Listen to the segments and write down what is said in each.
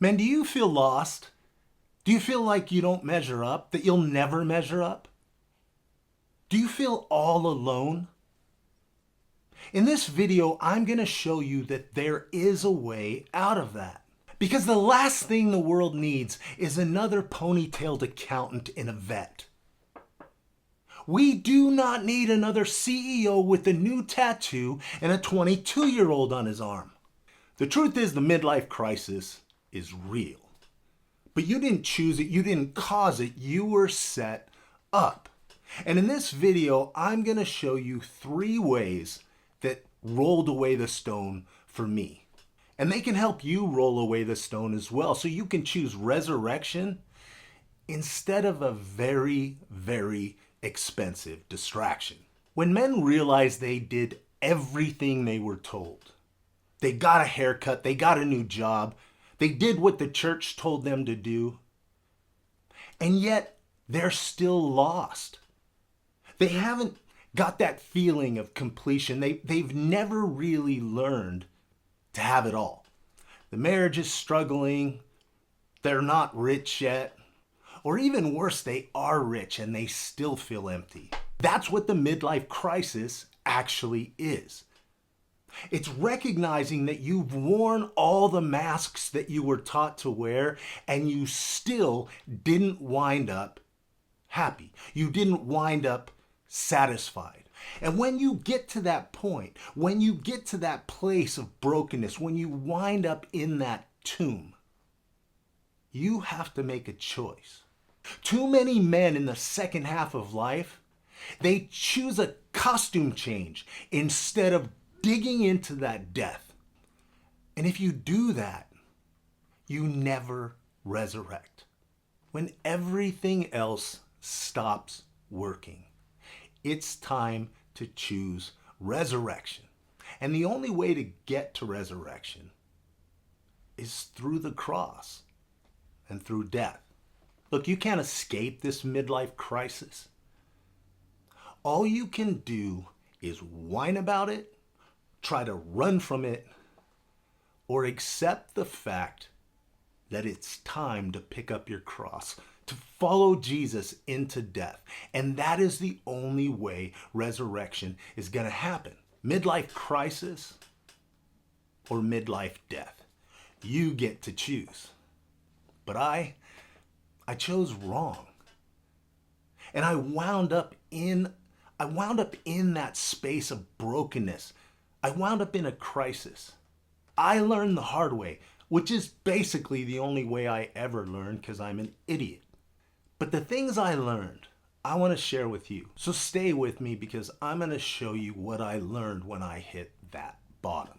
Men, do you feel lost? Do you feel like you don't measure up, that you'll never measure up? Do you feel all alone? In this video, I'm going to show you that there is a way out of that. Because the last thing the world needs is another ponytailed accountant in a vet. We do not need another CEO with a new tattoo and a 22-year-old on his arm. The truth is the midlife crisis is real. But you didn't choose it, you didn't cause it, you were set up. And in this video, I'm going to show you 3 ways that rolled away the stone for me. And they can help you roll away the stone as well. So you can choose resurrection instead of a very, very expensive distraction. When men realize they did everything they were told, they got a haircut, they got a new job, they did what the church told them to do, and yet they're still lost. They haven't got that feeling of completion. They've never really learned to have it all. The marriage is struggling, they're not rich yet, or even worse, they are rich and they still feel empty. That's what the midlife crisis actually is. It's recognizing that you've worn all the masks that you were taught to wear and you still didn't wind up happy. You didn't wind up satisfied. And when you get to that point, when you get to that place of brokenness, when you wind up in that tomb, you have to make a choice. Too many men in the second half of life, they choose a costume change instead of digging into that death. And if you do that, you never resurrect. When everything else stops working, it's time to choose resurrection. And the only way to get to resurrection is through the cross and through death. Look, you can't escape this midlife crisis. All you can do is whine about it, try to run from it, or accept the fact that it's time to pick up your cross, to follow Jesus into death. And that is the only way resurrection is going to happen. Midlife crisis or midlife death. You get to choose. But I chose wrong. And I wound up in that space of brokenness. I wound up in a crisis. I learned the hard way, which is basically the only way I ever learned because I'm an idiot. But the things I learned, I want to share with you. So stay with me because I'm going to show you what I learned when I hit that bottom.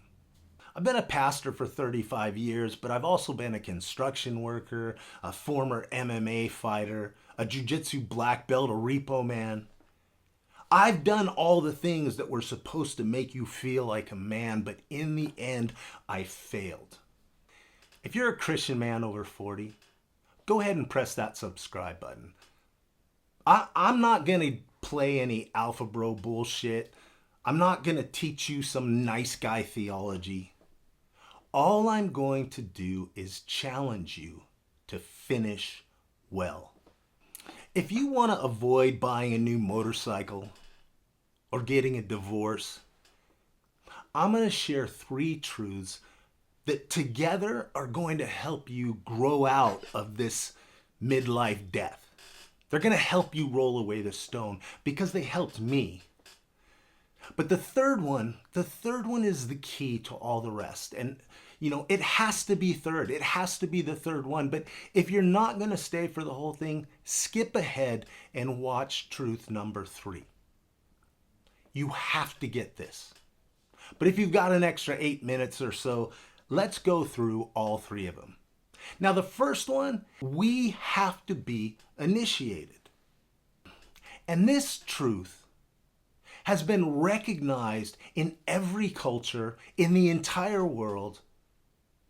I've been a pastor for 35 years, but I've also been a construction worker, a former MMA fighter, a jiu-jitsu black belt, a repo man. I've done all the things that were supposed to make you feel like a man, but in the end, I failed. If you're a Christian man over 40, go ahead and press that subscribe button. I'm not going to play any alpha bro bullshit. I'm not going to teach you some nice guy theology. All I'm going to do is challenge you to finish well. If you want to avoid buying a new motorcycle or getting a divorce, I'm going to share 3 truths that together are going to help you grow out of this midlife death. They're going to help you roll away the stone because they helped me. But the third one is the key to all the rest. And it has to be third. It has to be the third one. But if you're not going to stay for the whole thing, skip ahead and watch truth number 3. You have to get this. But if you've got an extra 8 minutes or so, let's go through all 3 of them. Now, the first one, we have to be initiated. And this truth has been recognized in every culture in the entire world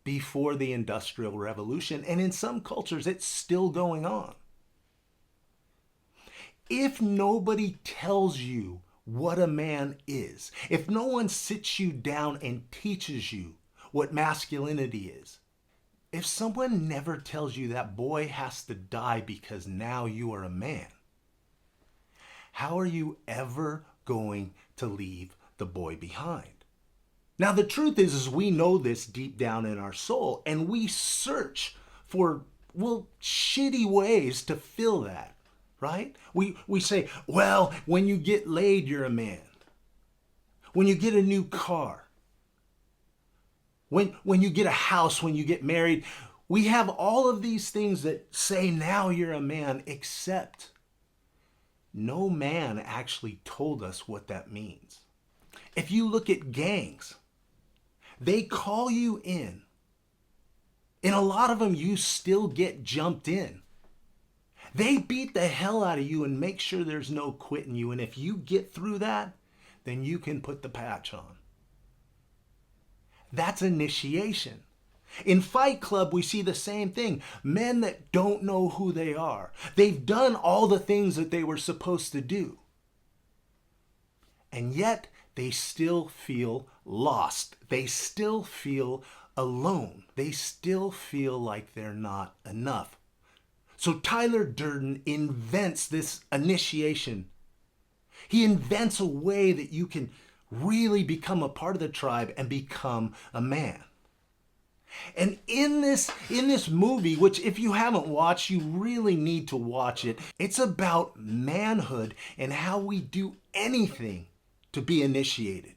before the Industrial Revolution. And in some cultures, it's still going on. If nobody tells you what a man is, if no one sits you down and teaches you what masculinity is, If someone never tells you that boy has to die because now you are a man, how are you ever going to leave the boy behind? Now, the truth is we know this deep down in our soul, and we search for, well, shitty ways to fill that, right? We say, well, when you get laid, you're a man. When you get a new car. When you get a house, when you get married. We have all of these things that say now you're a man, except no man actually told us what that means. If you look at gangs, they call you in. In a lot of them, you still get jumped in. They beat the hell out of you and make sure there's no quitting you. And if you get through that, then you can put the patch on. That's initiation. In Fight Club, we see the same thing. Men that don't know who they are. They've done all the things that they were supposed to do. And yet, they still feel lost. They still feel alone. They still feel like they're not enough. So Tyler Durden invents this initiation. He invents a way that you can really become a part of the tribe and become a man. And in this movie, which if you haven't watched, you really need to watch it. It's about manhood and how we do anything to be initiated.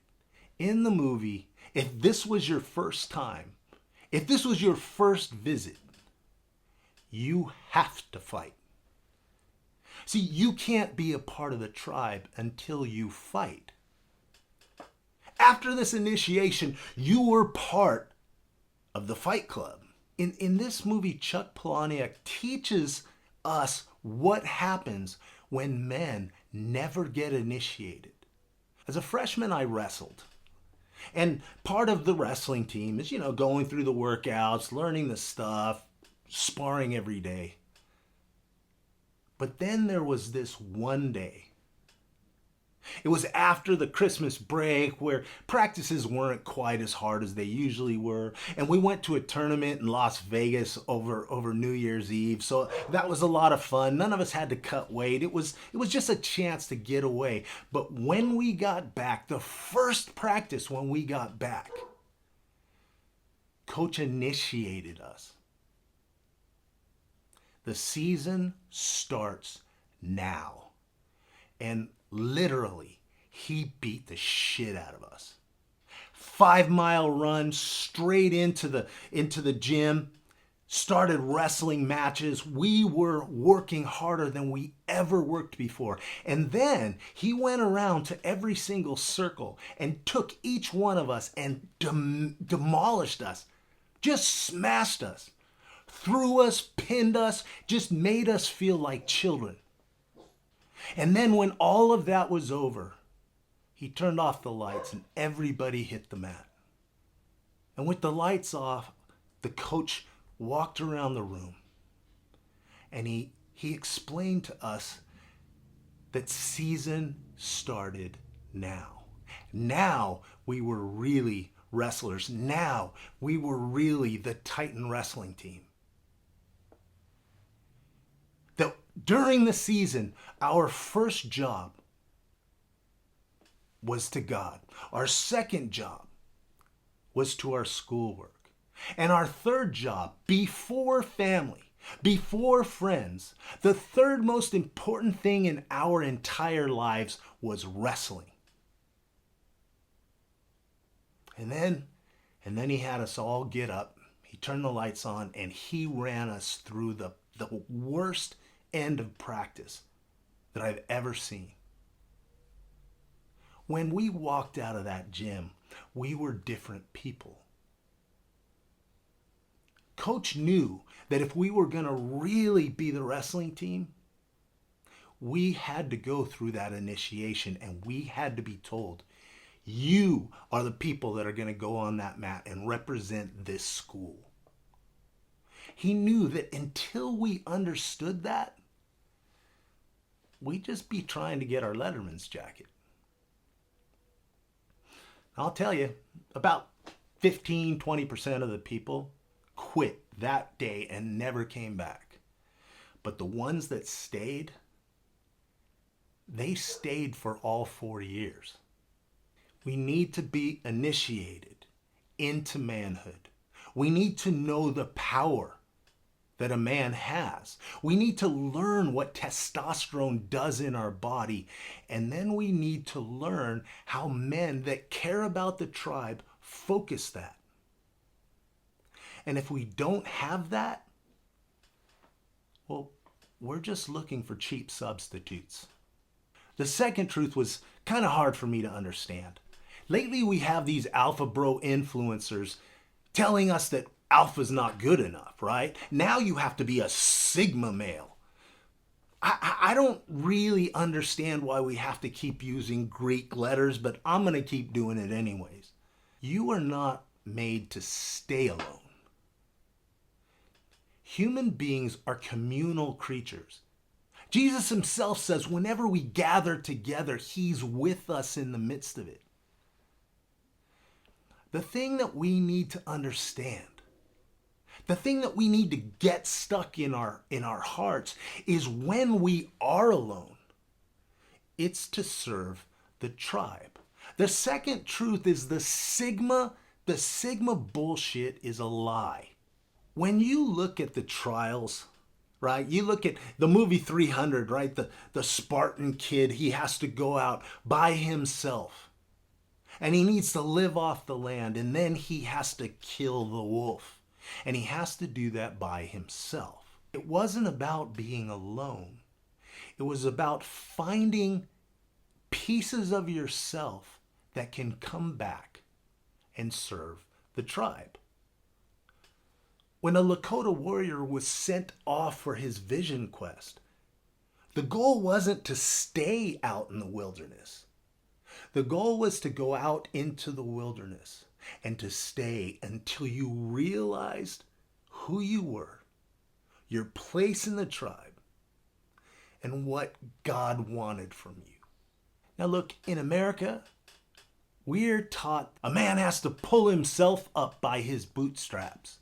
In the movie, if this was your first time, if this was your first visit, you have to fight. See, you can't be a part of the tribe until you fight. After this initiation, you were part of the Fight Club. In this movie, Chuck Palahniuk teaches us what happens when men never get initiated. As a freshman, I wrestled. And part of the wrestling team is, going through the workouts, learning the stuff, sparring every day. But then there was this one day. It was after the Christmas break where practices weren't quite as hard as they usually were. And we went to a tournament in Las Vegas over New Year's Eve. So that was a lot of fun. None of us had to cut weight. It was just a chance to get away. But when we got back, the first practice when we got back, Coach initiated us. The season starts now. And literally, he beat the shit out of us. 5-mile run straight into the gym. Started wrestling matches. We were working harder than we ever worked before. And then he went around to every single circle and took each one of us and demolished us. Just smashed us. Threw us, pinned us, just made us feel like children. And then when all of that was over, he turned off the lights and everybody hit the mat. And with the lights off, the coach walked around the room and he explained to us that season started now. Now we were really wrestlers. Now we were really the Titan wrestling team. That during the season, our first job was to God. Our second job was to our schoolwork. And our third job, before family, before friends, the third most important thing in our entire lives was wrestling. And then he had us all get up. He turned the lights on and he ran us through the worst end of practice that I've ever seen. When we walked out of that gym, we were different people. Coach knew that if we were going to really be the wrestling team, we had to go through that initiation and we had to be told, you are the people that are going to go on that mat and represent this school. He knew that until we understood that, we'd just be trying to get our letterman's jacket. I'll tell you, about 15-20% of the people quit that day and never came back. But the ones that stayed, they stayed for all 4 years. We need to be initiated into manhood. We need to know the power that a man has. We need to learn what testosterone does in our body. And then we need to learn how men that care about the tribe focus that. And if we don't have that, well, we're just looking for cheap substitutes. The second truth was kind of hard for me to understand. Lately, we have these alpha bro influencers telling us that alpha's not good enough, right? Now you have to be a sigma male. I don't really understand why we have to keep using Greek letters, but I'm going to keep doing it anyways. You are not made to stay alone. Human beings are communal creatures. Jesus himself says whenever we gather together, he's with us in the midst of it. The thing that we need to understand, the thing that we need to get stuck in our hearts is when we are alone, it's to serve the tribe. The second truth is the sigma bullshit is a lie. When you look at the trials, right? You look at the movie 300, right? The Spartan kid, he has to go out by himself. And he needs to live off the land. And then he has to kill the wolf. And he has to do that by himself. It wasn't about being alone. It was about finding pieces of yourself that can come back and serve the tribe. When a Lakota warrior was sent off for his vision quest, the goal wasn't to stay out in the wilderness. The goal was to go out into the wilderness and to stay until you realized who you were, your place in the tribe, and what God wanted from you. Now look, in America, we're taught a man has to pull himself up by his bootstraps,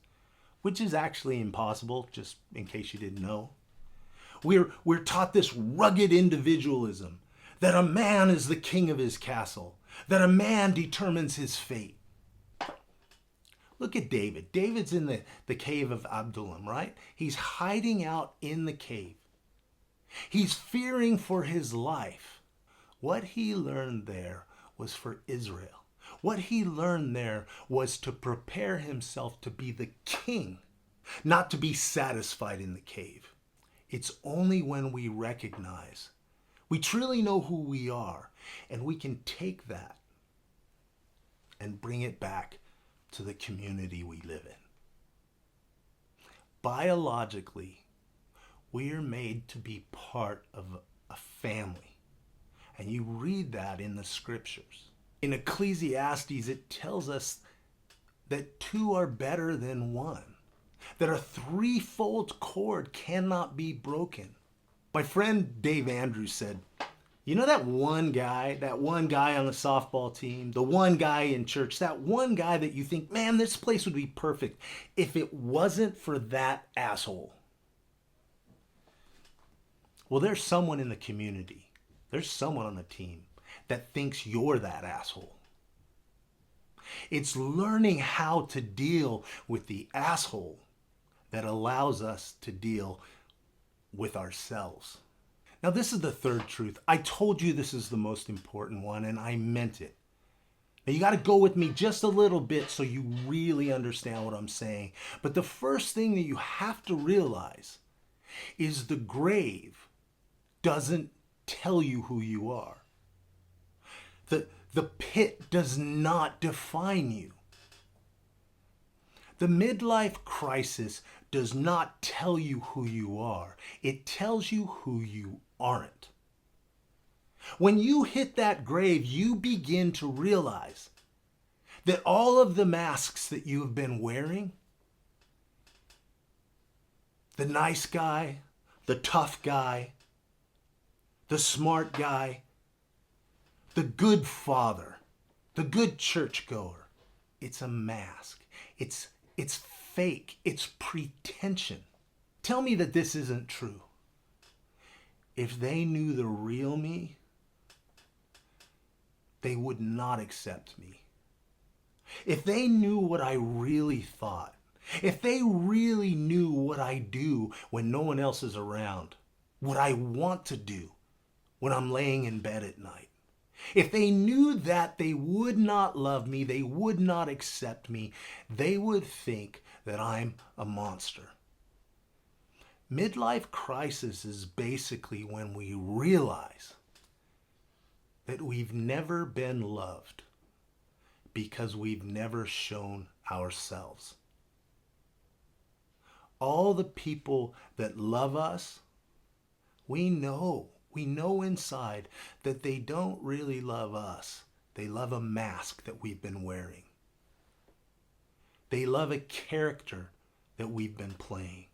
which is actually impossible, just in case you didn't know. We're taught this rugged individualism, that a man is the king of his castle, that a man determines his fate. Look at David. David's in the cave of Adullam, right? He's hiding out in the cave. He's fearing for his life. What he learned there was for Israel. What he learned there was to prepare himself to be the king, not to be satisfied in the cave. It's only when we recognize, we truly know who we are, and we can take that and bring it back to the community we live in. Biologically, we are made to be part of a family, and you read that in the scriptures. In Ecclesiastes, it tells us that two are better than one, that a threefold cord cannot be broken. My friend Dave Andrews said, you know that one guy on the softball team, the one guy in church, that one guy that you think, man, this place would be perfect if it wasn't for that asshole. Well, there's someone in the community, there's someone on the team that thinks you're that asshole. It's learning how to deal with the asshole that allows us to deal with ourselves. Now, this is the third truth. I told you this is the most important one, and I meant it. Now, you got to go with me just a little bit so you really understand what I'm saying. But the first thing that you have to realize is the grave doesn't tell you who you are. The pit does not define you. The midlife crisis does not tell you who you are. It tells you who you aren't. When you hit that grave, you begin to realize that all of the masks that you have been wearing, the nice guy, the tough guy, the smart guy, the good father, the good churchgoer, it's a mask. It's fake. It's pretension. Tell me that this isn't true. If they knew the real me, they would not accept me. If they knew what I really thought, if they really knew what I do when no one else is around, what I want to do when I'm laying in bed at night, if they knew that, they would not love me, they would not accept me, they would think that I'm a monster. Midlife crisis is basically when we realize that we've never been loved because we've never shown ourselves. All the people that love us, we know inside that they don't really love us. They love a mask that we've been wearing. They love a character that we've been playing.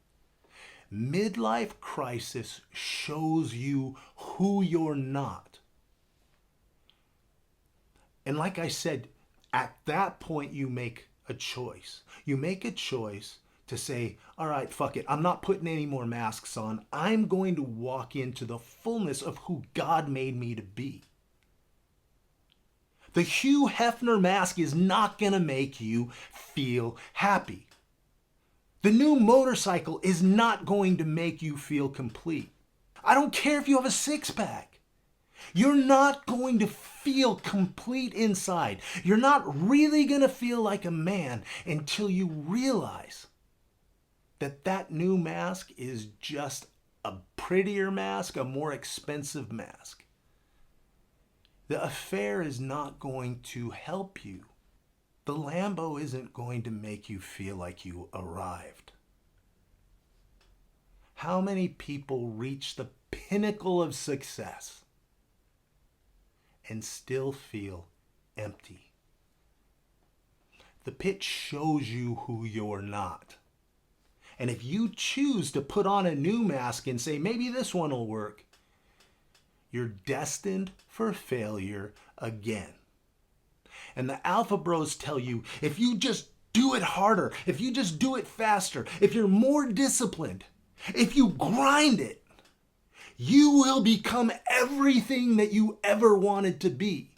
Midlife crisis shows you who you're not. And like I said, at that point you make a choice. You make a choice to say, all right, fuck it. I'm not putting any more masks on. I'm going to walk into the fullness of who God made me to be. The Hugh Hefner mask is not going to make you feel happy. The new motorcycle is not going to make you feel complete. I don't care if you have a six-pack. You're not going to feel complete inside. You're not really going to feel like a man until you realize that that new mask is just a prettier mask, a more expensive mask. The affair is not going to help you. The Lambo isn't going to make you feel like you arrived. How many people reach the pinnacle of success and still feel empty? The pit shows you who you're not. And if you choose to put on a new mask and say, maybe this one will work, you're destined for failure again. And the Alpha Bros tell you, if you just do it harder, if you just do it faster, if you're more disciplined, if you grind it, you will become everything that you ever wanted to be.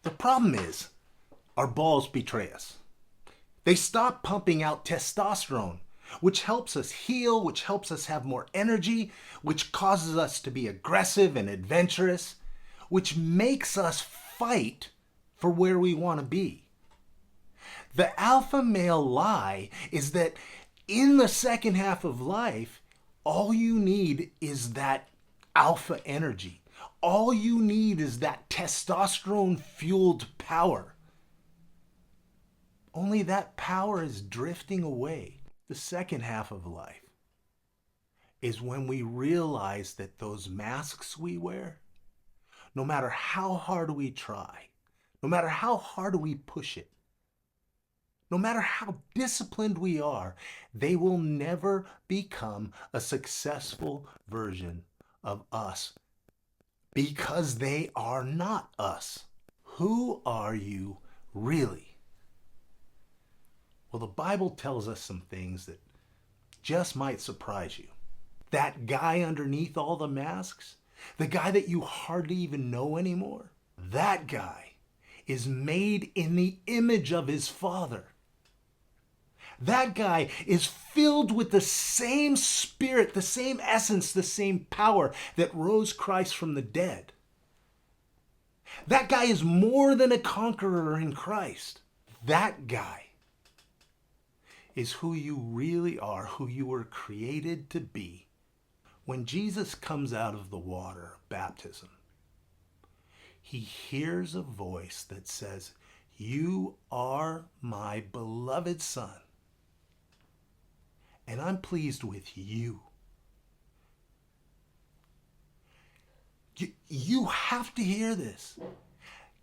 The problem is, our balls betray us. They stop pumping out testosterone, which helps us heal, which helps us have more energy, which causes us to be aggressive and adventurous, which makes us fight for where we want to be. The alpha male lie is that in the second half of life, all you need is that alpha energy. All you need is that testosterone-fueled power. Only that power is drifting away. The second half of life is when we realize that those masks we wear, no matter how hard we try, no matter how hard we push it, no matter how disciplined we are, they will never become a successful version of us because they are not us. Who are you really? Well, the Bible tells us some things that just might surprise you. That guy underneath all the masks, the guy that you hardly even know anymore, that guy is made in the image of his Father. That guy is filled with the same spirit, the same essence, the same power that rose Christ from the dead. That guy is more than a conqueror in Christ. That guy is who you really are, who you were created to be. When Jesus comes out of the water of baptism, he hears a voice that says, "You are my beloved Son, and I'm pleased with you." You have to hear this.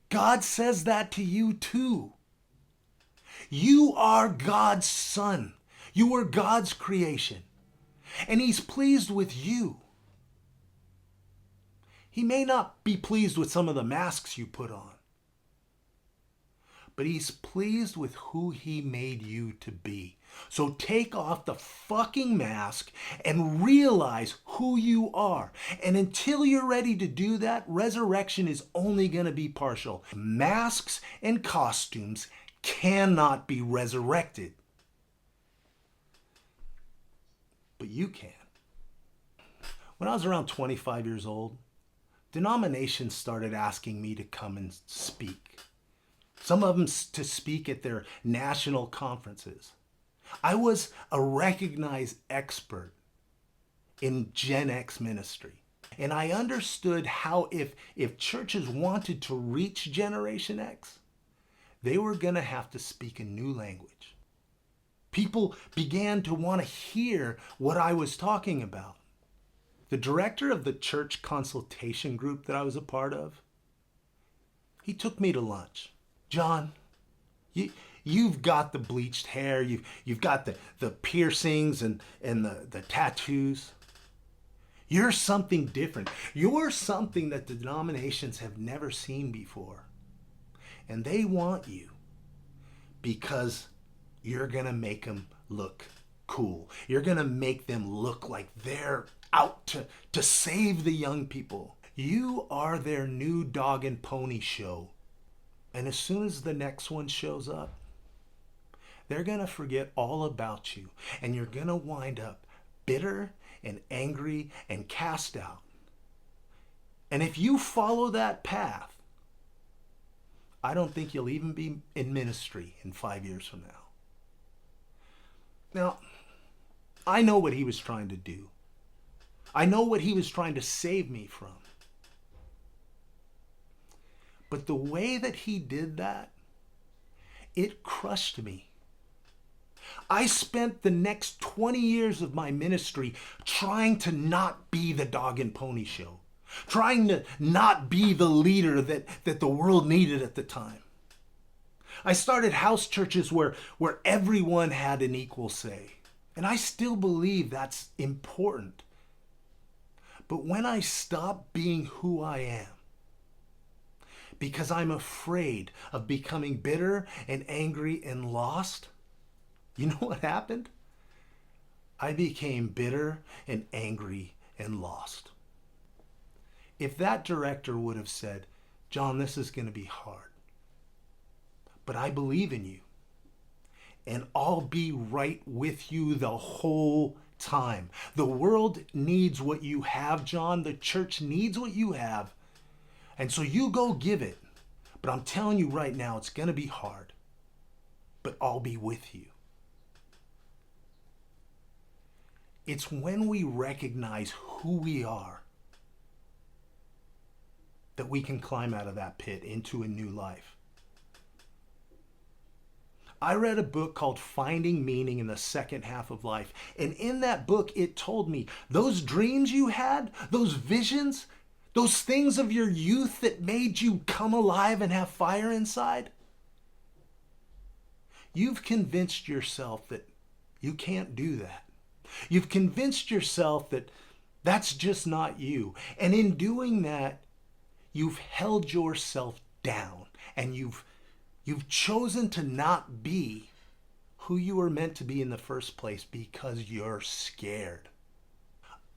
God says that to you too. You are God's son. You are God's creation. And he's pleased with you. He may not be pleased with some of the masks you put on, but he's pleased with who he made you to be. So take off the fucking mask and realize who you are. And until you're ready to do that, resurrection is only going to be partial. Masks and costumes cannot be resurrected. But you can. When I was around 25 years old, denominations started asking me to come and speak. Some of them to speak at their national conferences. I was a recognized expert in Gen X ministry. And I understood how if churches wanted to reach Generation X, they were going to have to speak a new language. People began to want to hear what I was talking about. The director of the church consultation group that I was a part of, he took me to lunch. John, you've got the bleached hair, you've got the piercings and the tattoos. You're something different. You're something that the denominations have never seen before. And they want you because you're going to make them look cool. You're going to make them look like they're out to save the young people. You are their new dog and pony show. And as soon as the next one shows up, they're going to forget all about you. And you're going to wind up bitter and angry and cast out. And if you follow that path, I don't think you'll even be in ministry in 5 years from now. Now, I know what he was trying to do. I know what he was trying to save me from. But the way that he did that, it crushed me. I spent the next 20 years of my ministry trying to not be the dog and pony show, trying to not be the leader that the world needed at the time. I started house churches where everyone had an equal say. And I still believe that's important. But when I stopped being who I am, because I'm afraid of becoming bitter and angry and lost, you know what happened? I became bitter and angry and lost. If that director would have said, John, this is going to be hard, but I believe in you, and I'll be right with you the whole time. The world needs what you have, John. The church needs what you have. And so you go give it. But I'm telling you right now, it's going to be hard. But I'll be with you. It's when we recognize who we are that we can climb out of that pit into a new life. I read a book called Finding Meaning in the Second Half of Life. And in that book, it told me those dreams you had, those visions, those things of your youth that made you come alive and have fire inside, you've convinced yourself that you can't do that. You've convinced yourself that that's just not you. And in doing that, you've held yourself down and you've chosen to not be who you were meant to be in the first place because you're scared.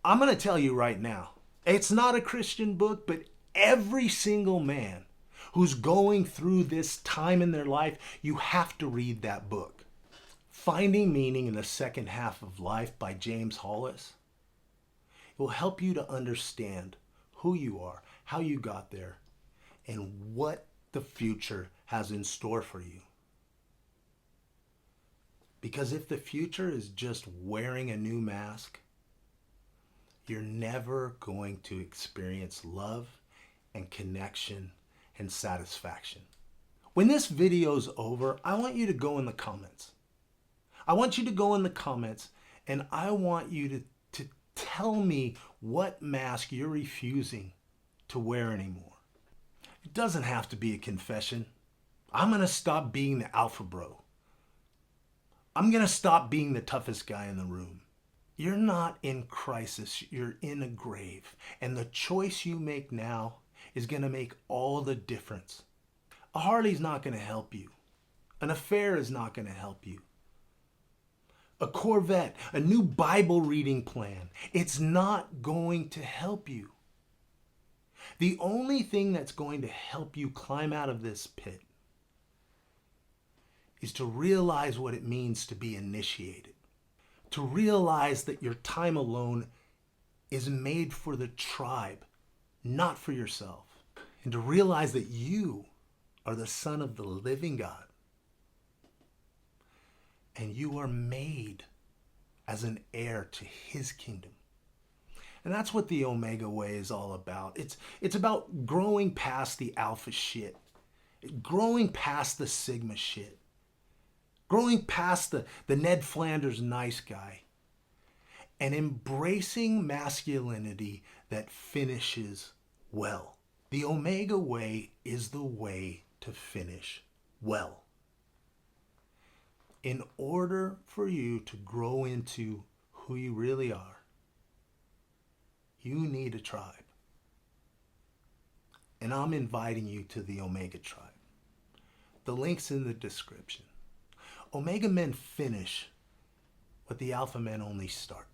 I'm going to tell you right now, it's not a Christian book, but every single man who's going through this time in their life, you have to read that book. Finding Meaning in the Second Half of Life by James Hollis. It will help you to understand who you are, how you got there, and what the future has in store for you. Because if the future is just wearing a new mask, you're never going to experience love and connection and satisfaction. When this video's over, I want you to go in the comments. I want you to go in the comments and I want you to tell me what mask you're refusing to wear anymore. It doesn't have to be a confession. I'm going to stop being the alpha bro. I'm going to stop being the toughest guy in the room. You're not in crisis. You're in a grave. And the choice you make now is going to make all the difference. A Harley's not going to help you. An affair is not going to help you. A Corvette, a new Bible reading plan, it's not going to help you. The only thing that's going to help you climb out of this pit is to realize what it means to be initiated. To realize that your time alone is made for the tribe, not for yourself. And to realize that you are the Son of the living God. And you are made as an heir to his kingdom. And that's what the Omega Way is all about. It's about growing past the alpha shit, growing past the sigma shit, growing past the Ned Flanders nice guy, and embracing masculinity that finishes well. The Omega Way is the way to finish well. In order for you to grow into who you really are, you need a tribe. And I'm inviting you to the Omega Tribe. The link's in the description. Omega men finish what the Alpha men only start.